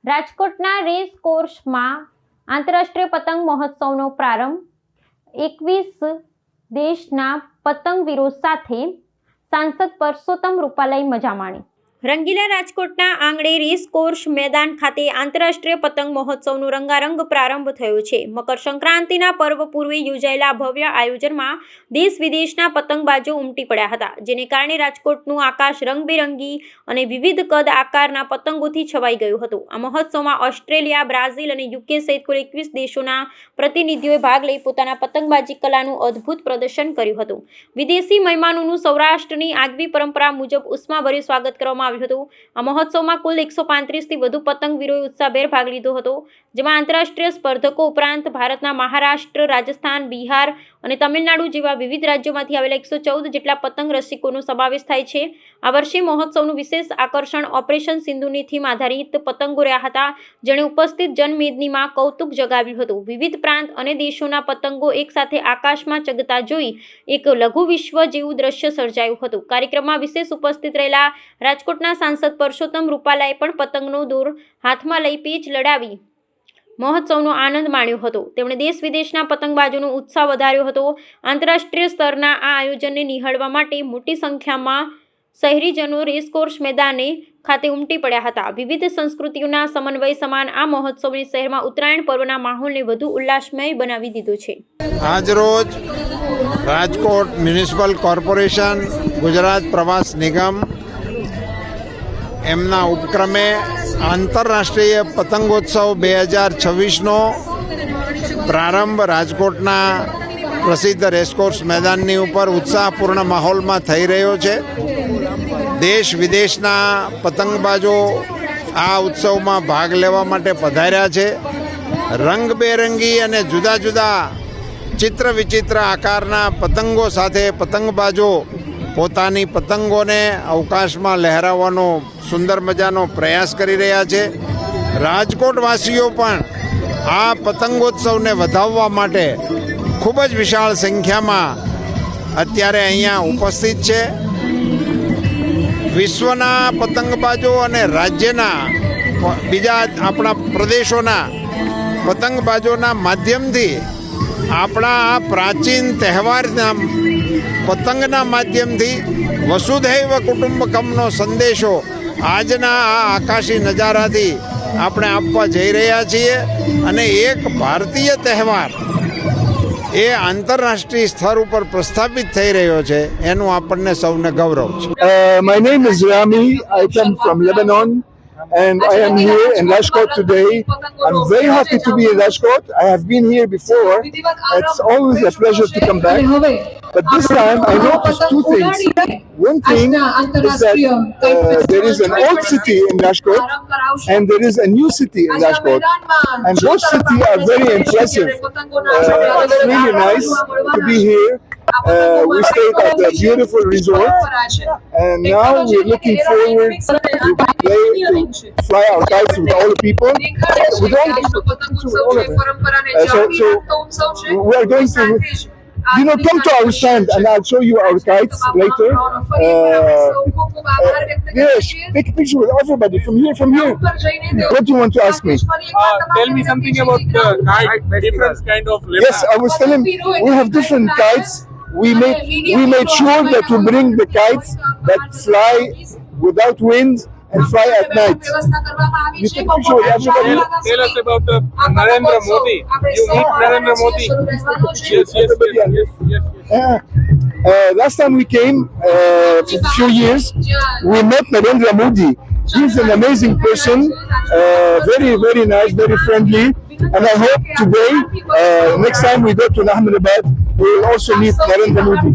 રાજકોટના રેસ કોર્સમાં આંતરરાષ્ટ્રીય પતંગ મહોત્સવનો પ્રારંભ 21 દેશના પતંગવીરો સાથે સાંસદ પરસોત્તમ રૂપાલાએ મજા માણી। રંગીલા રાજકોટના આંગણે રેસ કોર્સ મેદાન ખાતે આંતરરાષ્ટ્રીય પતંગ મહોત્સવનો રંગારંગ પ્રારંભ થયો છે। મકર સંક્રાંતિના પર્વ પૂર્વે યોજાયેલા ભવ્ય આયોજનમાં દેશ વિદેશના પતંગબાજો ઉમટી પડ્યા હતા, જેને કારણે રાજકોટનું આકાશ રંગબેરંગી અને વિવિધ કદ આકારના પતંગોથી છવાઈ ગયું હતું। આ મહોત્સવમાં ઓસ્ટ્રેલિયા, બ્રાઝિલ અને યુકે સહિત કુલ 21 દેશોના પ્રતિનિધિઓએ ભાગ લઈ પોતાના પતંગબાજી કલાનું અદ્ભુત પ્રદર્શન કર્યું હતું। વિદેશી મહેમાનોનું સૌરાષ્ટ્રની આગવી પરંપરા મુજબ ઉષ્માભર્યું સ્વાગત કરવામાં આવ્યું હતું। આ મહોત્સવમાં કુલ 135 થી વધુ પતંગવીરોએ ઉત્સાહભેર ભાગ લીધો હતો, જેમાં આંતરરાષ્ટ્રીય સ્પર્ધકો ઉપરાંત ભારતના મહારાષ્ટ્ર, રાજસ્થાન, બિહાર અને તમિલનાડુ જેવા વિવિધ રાજ્યોમાંથી આવેલા 114 જેટલા પતંગ રસિકોનો સમાવેશ થાય છે। આ વર્ષે મહોત્સવનું વિશેષ આકર્ષણ ઓપરેશન સિંધુની થીમ આધારિત પતંગો રહ્યા હતા, જેણે ઉપસ્થિત જનમેદનીમાં કૌતુક જગાવ્યું હતું। વિવિધ પ્રાંત અને દેશોના પતંગો એકસાથે આકાશમાં ચગતા જોઈ એક લઘુ વિશ્વ જેવું દ્રશ્ય સર્જાયું હતું। કાર્યક્રમમાં વિશેષ ઉપસ્થિત રહેલા રાજકોટના સાંસદ પરસોત્તમ રૂપાલાએ પણ પતંગનો દોર હાથમાં લઈ પેચ લડાવી મહોત્સવનો આનંદ માણ્યો હતો। તેમણે દેશ વિદેશના પતંગબાજોનો ઉત્સાહ વધાર્યો હતો। આંતરરાષ્ટ્રીય સ્તરના આ આયોજનને નિહાળવા માટે મોટી સંખ્યામાં શહેરીજનો રેસકોર્સ મેદાને ખાતે ઉમટી પડ્યા હતા। વિવિધ સંસ્કૃતિઓના સમન્વય સમાન આ મહોત્સવને શહેરમાં ઉત્તરાયણ પર્વના માહોલને વધુ ઉલ્લાસમય બનાવી દીધો છે। આજરોજ રાજકોટ મ્યુનિસિપલ કોર્પોરેશન, ગુજરાત પ્રવાસ નિગમ એમના ઉપક્રમે આંતરરાષ્ટ્રીય પતંગોત્સવ 2026નો પ્રારંભ રાજકોટના પ્રસિદ્ધ રેસકોર્સ મેદાનની ઉપર ઉત્સાહપૂર્ણ માહોલમાં થઈ રહ્યો છે। દેશ વિદેશના પતંગબાજો આ ઉત્સવમાં ભાગ લેવા માટે પધાર્યા છે। રંગબેરંગી અને જુદા જુદા ચિત્ર વિચિત્ર આકારના પતંગો સાથે પતંગબાજો પોતાની પતંગોને અવકાશમાં લહેરાવવાનો સુંદર મજાનો પ્રયાસ કરી રહ્યા છે। રાજકોટવાસીઓ પણ આ પતંગોત્સવને વધાવવા માટે ખૂબ જ વિશાળ સંખ્યામાં અત્યારે અહીંયા ઉપસ્થિત છે। વિશ્વના પતંગબાજો અને રાજ્યના બીજા આપણા પ્રદેશોના પતંગબાજોના માધ્યમથી આપણા આ પ્રાચીન તહેવારના પતંગના માધ્યમથી વસુધૈવ કુટુંબકમનો સંદેશો આજના આ આકાશી નજારાથી આપણે આપવા જઈ રહ્યા છીએ અને એક ભારતીય તહેવાર એ આંતરરાષ્ટ્રીય સ્તર ઉપર પ્રસ્થાપિત થઈ રહ્યો છે, એનું આપણને સૌને ગૌરવ છે। My name is Rami. I come from Lebanon and I am here in Rajkot today. I'm very happy to be in Rajkot. I have been here before. It's always a pleasure to come back. But this time I noticed two things. One thing is that there is an old city in Rajkot and there is a new city in Rajkot. And both cities are very impressive. It's really nice to be here. We stayed at a beautiful resort and now we're looking forward to fly our kites with all the people. With all of them. So we are going to, come to our stand and I'll show you our kites later. Yes, take a picture with everybody from here. What do you want to ask me? Tell me something about the kite, different kind of leopard. Yes, I was telling we have different kites. We made sure that we bring the kites that fly without wind and fly at night. You take a picture with everybody. Tell us about Narendra Modi. You meet Narendra Modi. Yes. Last time we came, for a few years, we met Narendra Modi. He's an amazing person, very, very nice, very friendly. And I hope today, next time we go to Ahmedabad, we will also meet Narendra Modi.